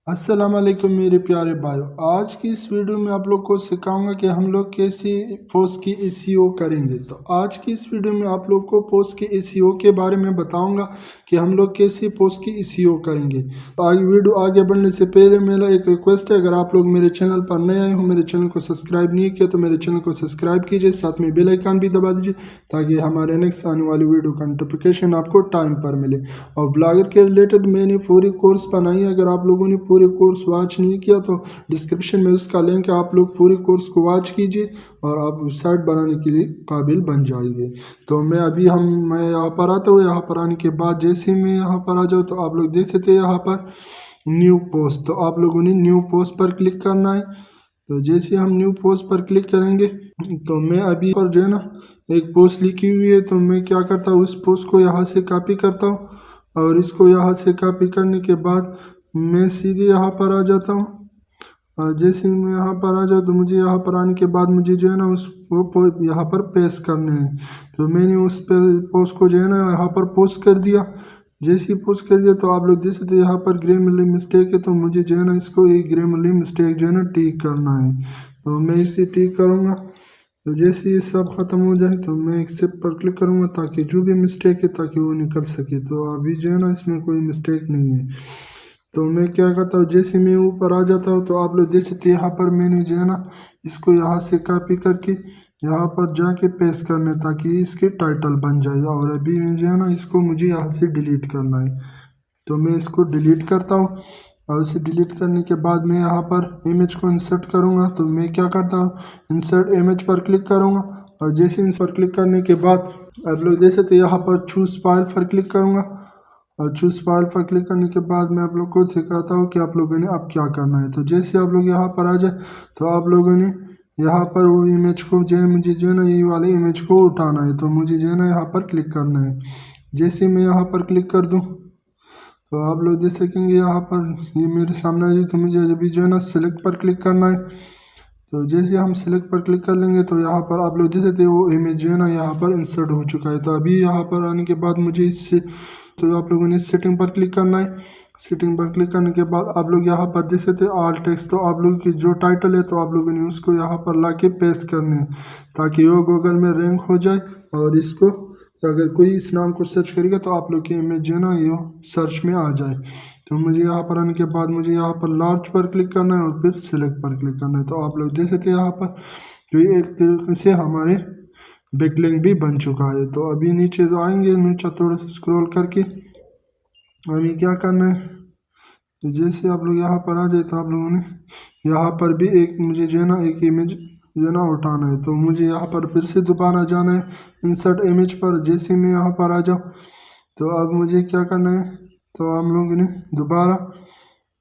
अस्सलाम वालेकुम मेरे प्यारे भाइयों। आज की इस वीडियो में आप लोग को सिखाऊंगा कि हम लोग कैसे पोस्ट की एसईओ करेंगे। तो आज की इस वीडियो में आप लोग को पोस्ट की एसईओ के बारे में बताऊंगा कि हम लोग कैसे पोस्ट की एसईओ करेंगे। तो आगे वीडियो आगे बढ़ने से पहले मेरा एक रिक्वेस्ट है, अगर आप लोग मेरे चैनल पर नए आए हो, मेरे चैनल को सब्सक्राइब नहीं किया तो मेरे चैनल को सब्सक्राइब कीजिए, साथ में बेल आइकन भी दबा दीजिए ताकि हमारे नेक्स्ट आने वाली वीडियो का नोटिफिकेशन आपको टाइम पर मिले। और ब्लॉगर के रिलेटेड मैंने पूरी कोर्स बनाई है, अगर आप लोगों ने पूरे कोर्स वॉच नहीं किया तो डिस्क्रिप्शन में उसका लिंक है, आप लोग पूरी कोर्स को वॉच कीजिए और आप वेबसाइट बनाने के लिए काबिल बन जाएंगे। तो मैं यहाँ पर आता हूँ। यहाँ पर आने के बाद जैसे मैं यहाँ पर आ जाऊँ तो आप लोग देख सकते हैं यहाँ पर न्यू पोस्ट। तो आप लोगों ने न्यू पोस्ट पर क्लिक करना है। तो जैसे हम न्यू पोस्ट पर क्लिक करेंगे तो मैं अभी पर जो है ना एक पोस्ट लिखी हुई है, तो मैं क्या करता हूँ उस पोस्ट को यहाँ से कॉपी करता हूँ और इसको यहाँ से कॉपी करने के बाद मैं सीधे यहाँ पर आ जाता हूँ। और जैसे मैं यहाँ पर आ जाऊँ तो मुझे यहाँ पर आने के बाद मुझे जो है ना यहाँ पर पेस्ट करने हैं। तो मैंने उस पोस्ट को जो है ना यहाँ पर पोस्ट कर दिया। जैसे ही पोस्ट कर दिया तो आप लोग देख सकते हैं यहाँ पर ग्रामरली मिस्टेक है, तो मुझे जो है ना इसको एक ग्रामरली मिस्टेक जो है ना ठीक करना है। तो मैं इसे ठीक करूँगा। तो जैसे ये सब ख़त्म हो जाए तो मैं एक्सेप्ट पर क्लिक करूँगा ताकि जो भी मिस्टेक है ताकि वो निकल सके। तो अभी जो है ना इसमें कोई मिस्टेक नहीं है। तो मैं क्या करता हूँ, जैसे मैं ऊपर आ जाता हूँ तो आप लोग देख सकते हैं यहाँ पर मैंने जो है ना इसको यहाँ से कॉपी करके यहाँ पर जाके पेस्ट करना है ताकि इसके टाइटल बन जाए। और अभी जो है ना इसको मुझे यहाँ से डिलीट करना है। तो मैं इसको डिलीट करता हूँ और इसे डिलीट करने के बाद मैं यहाँ पर इमेज को इंसर्ट करूँगा। तो मैं क्या करता हूँ, इंसर्ट इमेज पर क्लिक करूँगा और जैसे इन पर क्लिक करने के बाद आप लोग देख सकते हैं यहाँ पर चूज़ फाइल पर क्लिक करूँगा और चूज़ फाइल पर क्लिक करने के बाद मैं आप लोग को दिखाता हूँ कि आप लोगों ने अब क्या करना है। तो जैसे आप लोग यहाँ पर आ जाए तो आप लोगों ने यहाँ पर वो इमेज को जो है मुझे जो है ना ये वाले इमेज को उठाना है। तो मुझे जो है ना यहाँ पर क्लिक करना है। जैसे मैं यहाँ पर क्लिक कर दूँ तो आप लोग देख सकेंगे यहाँ पर ये मेरे सामने है। तो मुझे अभी जो है ना सेलेक्ट पर क्लिक करना है। तो जैसे हम सेलेक्ट पर क्लिक कर लेंगे तो यहाँ पर आप लोग देख सकते हैं वो इमेज जो है ना यहाँ पर इंसर्ट हो चुका है। तो अभी यहाँ पर आने के बाद मुझे इससे तो आप लोगों ने सेटिंग पर क्लिक करना है। सेटिंग पर क्लिक करने के बाद आप लोग यहाँ पर देख सकते हैं ऑल टेक्स्ट। तो आप लोगों की जो टाइटल है तो आप लोगों ने उसको यहाँ पर ला के पेस्ट करने हैं ताकि वो गूगल में रैंक हो जाए। और इसको अगर कोई इस नाम को सर्च करेगा तो आप लोग की इमेज जो है ना ये सर्च में आ जाए। तो मुझे यहाँ पर आने के बाद मुझे यहाँ पर लार्ज पर क्लिक करना है और फिर सिलेक्ट पर क्लिक करना है। तो आप लोग देख सकते हैं यहाँ पर तो ये एक तरीके से हमारे बैकलिंक भी बन चुका है। तो अभी नीचे तो आएंगे, नीचे थोड़ा सा स्क्रॉल करके हमें क्या करना है, तो जैसे आप लोग यहाँ पर आ जाए तो आप लोगों ने यहाँ पर भी एक मुझे जो है ना एक इमेज जो है ना उठाना है। तो मुझे यहाँ पर फिर से दोबारा जाना है इंसर्ट इमेज पर। जैसे मैं यहाँ पर आ जाऊँ तो अब मुझे क्या करना है, तो हम लोगों ने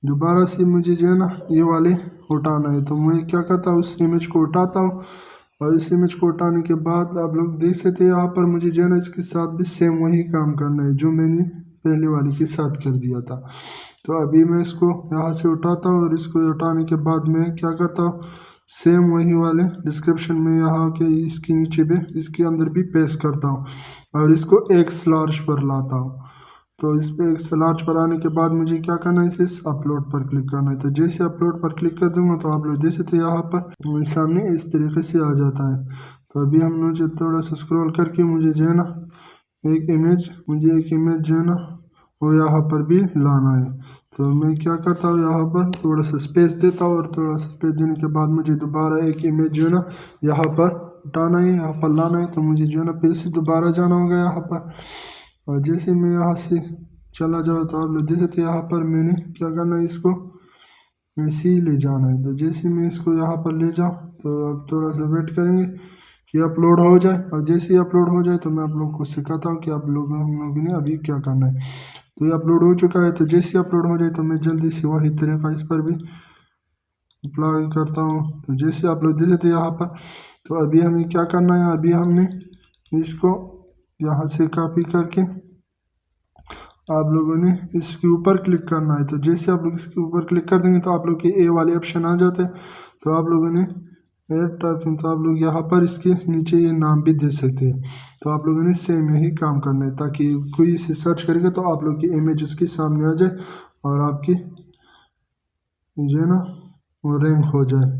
दोबारा से मुझे जो है ना ये वाले उठाना है। तो मैं क्या करता हूँ उस इमेज को उठाता हूँ और इस इमेज को उठाने के बाद आप लोग देख सकते हैं यहाँ पर मुझे जो है ना इसके साथ भी सेम वही काम करना है जो मैंने पहले वाले के साथ कर दिया था। तो अभी मैं इसको यहाँ से उठाता हूँ और इसको उठाने के बाद मैं क्या करता हूँ सेम वही वाले डिस्क्रिप्शन में यहाँ के इसके नीचे भी इसके अंदर भी पेस्ट करता हूँ और इसको एक्स लार्ज पर लाता हूँ। तो इस पर एक्स लार्ज पर आने के बाद मुझे क्या करना है, इस अपलोड पर क्लिक करना है। तो जैसे अपलोड पर क्लिक कर दूंगा तो आप लोग देख सकते हैं यहाँ पर सामने इस तरीके से आ जाता है। तो अभी हम मुझे थोड़ा सा स्क्रॉल करके मुझे जो है ना एक इमेज जो है ना वो यहाँ पर भी लाना है। तो मैं क्या करता हूँ यहाँ पर थोड़ा सा स्पेस देता हूँ और थोड़ा सा स्पेस देने के बाद मुझे दोबारा एक इमेज जो है ना यहाँ पर उठाना है, यहाँ पर लाना है। तो मुझे जो है ना फिर से दोबारा जाना होगा यहाँ पर। और जैसे मैं यहाँ से चला जाऊँ तो आप लोग देख सकते हैं यहाँ पर मैंने क्या करना है, इसको ऐसे ही ले जाना है। तो जैसे मैं इसको यहाँ पर ले जाऊँ तो अब थोड़ा सा वेट करेंगे कि अपलोड हो जाए। और जैसे ही अपलोड हो जाए तो मैं आप लोग को सिखाता हूँ कि हम लोगों ने अभी क्या करना है। तो ये अपलोड हो चुका है। तो जैसे ही अपलोड हो जाए तो मैं जल्दी से वही तरीका इस पर भी अप्लाई करता हूँ। तो जैसे आप लोग देख सकते हैं यहाँ पर, तो अभी हमें क्या करना है, अभी हमने इसको यहाँ से कॉपी करके आप लोगों ने इसके ऊपर क्लिक करना है। तो जैसे आप लोग इसके ऊपर क्लिक कर देंगे तो आप लोग के ए वाले ऑप्शन आ जाते हैं। तो आप लोगों ने एड टाइपिंग तो आप लोग यहाँ पर इसके नीचे ये नाम भी दे सकते हैं। तो आप लोगों ने सेम यही काम करना है ताकि कोई इसे सर्च करेगा तो आप लोग की इमेज उसके सामने आ जाए और आपकी जो है ना वो रैंक हो जाए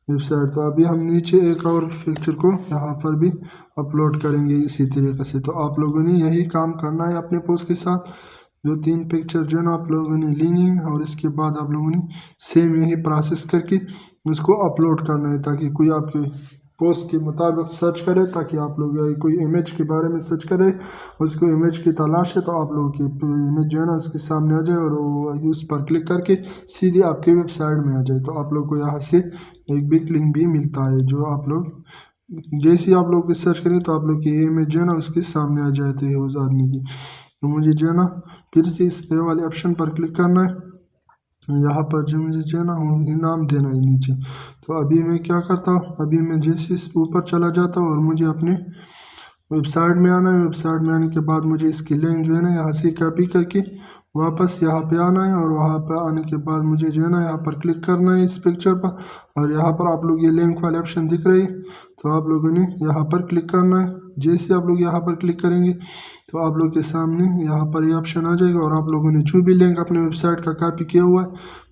वेबसाइट। तो अभी हम नीचे एक और पिक्चर को यहाँ पर भी अपलोड करेंगे इसी तरीके से। तो आप लोगों ने यही काम करना है अपने पोस्ट के साथ। जो 3 पिक्चर जो है ना आप लोगों ने लेनी है और इसके बाद आप लोगों ने सेम यही प्रोसेस करके उसको अपलोड करना है, ताकि कोई आपके पोस्ट के मुताबिक सर्च करे, ताकि आप लोग कोई इमेज के बारे में सर्च करे, उसको इमेज की तलाश है तो आप लोगों की इमेज जो है ना उसके सामने आ जाए और वो उस पर क्लिक करके सीधे आपके वेबसाइट में आ जाए। तो आप लोग को यहाँ से एक बिग लिंक भी मिलता है, जो आप लोग जैसे ही आप लोग सर्च करें तो आप लोग की इमेज जो है ना उसके सामने आ जाती है उस आदमी की। तो मुझे जो है ना फिर से इस ए वाले ऑप्शन पर क्लिक करना है, यहाँ पर जो मुझे जो है ना इनाम देना है नीचे। तो अभी मैं क्या करता हूँ, अभी मैं जैसे इस ऊपर चला जाता हूँ और मुझे अपने वेबसाइट में आना है। वेबसाइट में आने के बाद मुझे इसकी लिंक जो है ना यहाँ से कॉपी करके वापस यहाँ पे आना है, और वहाँ पे आने के बाद मुझे जो है ना यहाँ पर क्लिक करना है इस पिक्चर पर, और यहाँ पर आप लोग ये लिंक वाले ऑप्शन दिख रही है तो आप लोगों ने यहाँ पर क्लिक करना है। जैसे आप लोग यहाँ पर क्लिक करेंगे तो आप लोग के सामने यहाँ पर ये ऑप्शन आ जाएगा, और आप लोगों ने जो भी लिंक अपने वेबसाइट का कॉपी किया हुआ है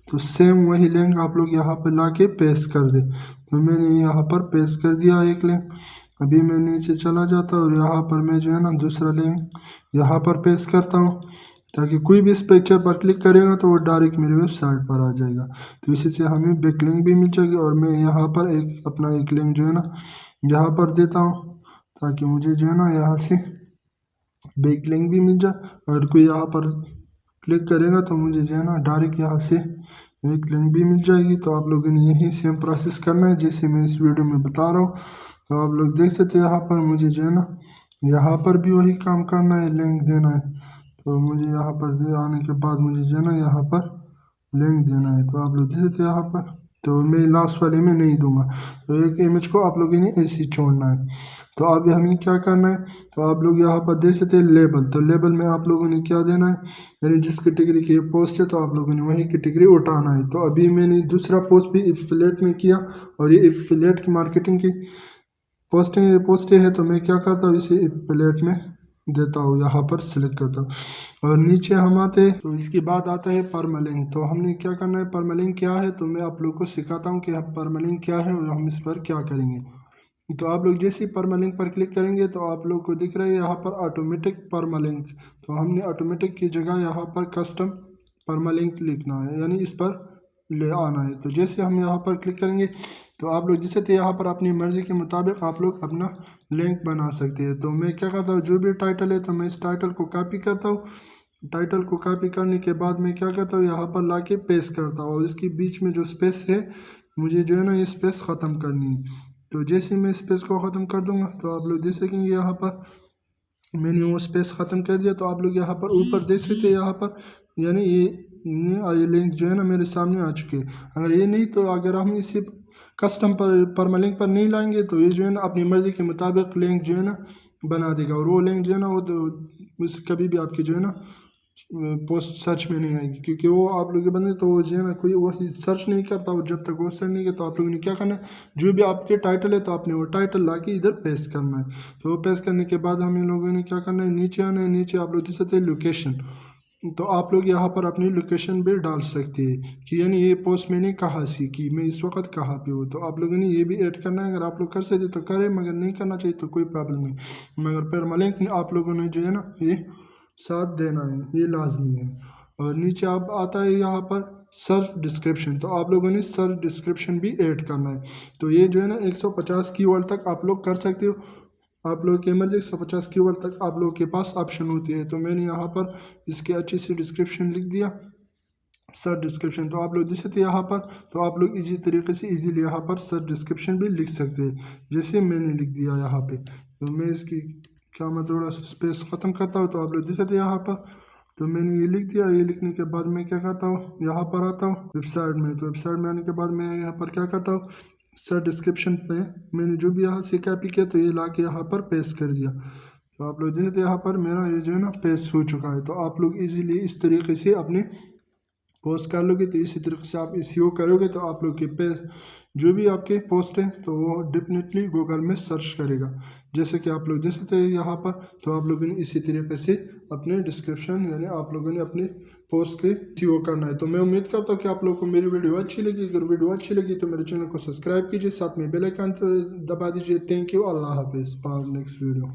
तो सेम वही लिंक आप लोग यहाँ पर ला के पेस्ट कर दे। तो मैंने यहाँ पर पेस्ट कर दिया एक लिंक। अभी मैं नीचे चला जाता हूँ और यहाँ पर मैं जो है ना दूसरा लिंक यहाँ पर पेस्ट करता हूँ, ताकि कोई भी इस पिक्चर पर क्लिक करेगा तो वो डायरेक्ट मेरे वेबसाइट पर आ जाएगा। तो इसी से हमें बैक लिंक भी मिल जाएगी, और मैं यहाँ पर एक अपना एक लिंक जो है ना यहाँ पर देता हूँ, ताकि मुझे जो है ना यहाँ से बैक लिंक भी मिल जाए। और कोई यहाँ पर क्लिक करेगा तो मुझे जो है ना डायरेक्ट यहाँ से एक लिंक भी मिल जाएगी। तो आप लोगों ने यही सेम प्रोसेस करना है जैसे मैं इस वीडियो में बता रहा हूँ। तो आप लोग देख सकते हैं यहाँ पर मुझे जो है ना यहाँ पर भी वही काम करना है, लिंक देना है। तो मुझे यहाँ पर आने के बाद मुझे जो है ना यहाँ पर लिंक देना है। तो आप लोग देख सकते हैं यहाँ पर, तो मैं लास्ट वाले में नहीं दूंगा। तो एक इमेज को आप लोगों ने ऐसे ही छोड़ना है। तो अब हमें क्या करना है, तो आप लोग यहाँ पर देख सकते हैं लेबल। तो लेबल में आप लोगों ने क्या देना है, यानी जिस कैटेगरी की पोस्ट है तो आप लोगों ने वही कैटेगरी उठाना है। तो अभी मैंने दूसरा पोस्ट भी एफिलिएट में किया, और ये एफिलिएट की मार्केटिंग की पोस्टें है, तो मैं क्या करता हूँ इसे एफिलिएट में देता हूँ, यहाँ पर सिलेक्ट करता हूँ। और नीचे हम आते हैं तो इसके बाद आता है परमालिंक। तो हमने क्या करना है, परमालिंक क्या है, तो मैं आप लोग को सिखाता हूँ कि परमालिंक क्या है और हम इस पर क्या करेंगे। तो आप लोग जैसे ही परमालिंक पर क्लिक करेंगे तो आप लोग को दिख रहा है यहाँ पर ऑटोमेटिक परमालिंक। तो हमने ऑटोमेटिक की जगह यहाँ पर कस्टम परमालिंक लिखना है, यानी इस पर ले आना है। तो जैसे हम यहाँ पर क्लिक करेंगे तो आप लोग जैसे थे यहाँ पर अपनी मर्ज़ी के मुताबिक आप लोग अपना लिंक बना सकते हैं। तो मैं क्या करता हूँ, जो भी टाइटल है तो मैं इस टाइटल को कॉपी करता हूँ। टाइटल को कॉपी करने के बाद मैं क्या करता हूँ, यहाँ पर ला के पेस्ट करता हूँ, और इसके बीच में जो स्पेस है मुझे जो है ना ये स्पेस ख़त्म करनी है। तो जैसे मैं स्पेस को ख़त्म कर दूंगा तो आप लोग देख सकेंगे यहाँ पर मैंने वो स्पेस ख़त्म कर दिया। तो आप लोग यहाँ पर ऊपर देख सकते हैं यहाँ पर, यानी ये लिंक जो है ना मेरे सामने आ चुके हैं। अगर ये नहीं तो अगर हम इसे कस्टम परमालिंक पर नहीं लाएंगे तो ये जो है ना अपनी मर्ज़ी के मुताबिक लिंक जो है ना बना देगा, और वो लिंक जो है ना वो तो कभी भी आपकी जो है ना पोस्ट सर्च में नहीं आएगी, क्योंकि वो आप लोग के बंदे तो वो जो है ना कोई वही सर्च नहीं करता, और जब तक वो सर्च नहीं करता आप लोगों ने क्या करना है, जो भी आपके टाइटल है तो आपने वो टाइटल ला के इधर पेस्ट करना है। तो वो पेस्ट करने के बाद हमें लोगों ने क्या करना है, नीचे आना है। नीचे आप लोग देख सकते हैं लोकेशन। तो आप लोग यहाँ पर अपनी लोकेशन भी डाल सकते हैं कि यानी ये पोस्ट मैंने कहाँ से की, मैं इस वक्त कहाँ पे हूँ। तो आप लोगों ने ये भी ऐड करना है। अगर आप लोग कर सकते तो करें, मगर नहीं करना चाहिए तो कोई प्रॉब्लम नहीं। मगर परमालिंक आप लोगों ने जो है ना ये साथ देना है, ये लाजमी है। और नीचे आप आता है यहाँ पर सर्च डिस्क्रिप्शन। तो आप लोगों ने सर्च डिस्क्रिप्शन भी ऐड करना है। तो ये जो है ना 150 कीवर्ड तक आप लोग कर सकते हो। आप लोग के मर्जी 150 कीवर्ड तक आप लोग के पास ऑप्शन होती है। तो मैंने यहाँ पर इसके अच्छी सी डिस्क्रिप्शन लिख दिया, सर्च डिस्क्रिप्शन। तो आप लोग देख सकते हैं यहाँ पर, तो आप लोग इजी तरीके से इजीली यहाँ पर सर्च डिस्क्रिप्शन भी लिख सकते हैं, जैसे मैंने लिख दिया यहाँ पे। तो मैं इसकी क्या मैं थोड़ा स्पेस ख़त्म करता हूँ। तो आप लोग देख सकते हैं यहाँ पर, तो मैंने ये लिख दिया। ये लिखने के बाद मैं क्या करता हूँ, यहाँ पर आता हूँ वेबसाइट में। तो वेबसाइट में आने के बाद मैं यहाँ पर क्या करता हूँ, सर्च डिस्क्रिप्शन में मैंने जो भी यहाँ से कॉपी किया तो ये ला के यहाँ पर पेस्ट कर दिया। तो आप लोग देखते हैं यहाँ पर मेरा ये जो है ना पेस्ट हो चुका है। तो आप लोग इजीली इस तरीके से अपने पोस्ट कर लोगे तो इसी तरीके से आप एसईओ करोगे तो आप लोग के जो भी आपके पोस्ट है तो वो डेफिनेटली गूगल में सर्च करेगा। जैसे कि आप लोग देख सकते हैं यहाँ पर, तो आप लोगों ने इसी तरीके से अपने डिस्क्रिप्शन यानी आप लोगों ने अपने पोस्ट के एसईओ करना है। तो मैं उम्मीद करता हूँ कि आप लोगों को मेरी वीडियो अच्छी लगी। अगर वीडियो अच्छी लगी तो मेरे चैनल को सब्सक्राइब कीजिए, साथ में बेल आइकन दबा दीजिए। थैंक यू, अल्लाह हाफिज़, नेक्स्ट वीडियो।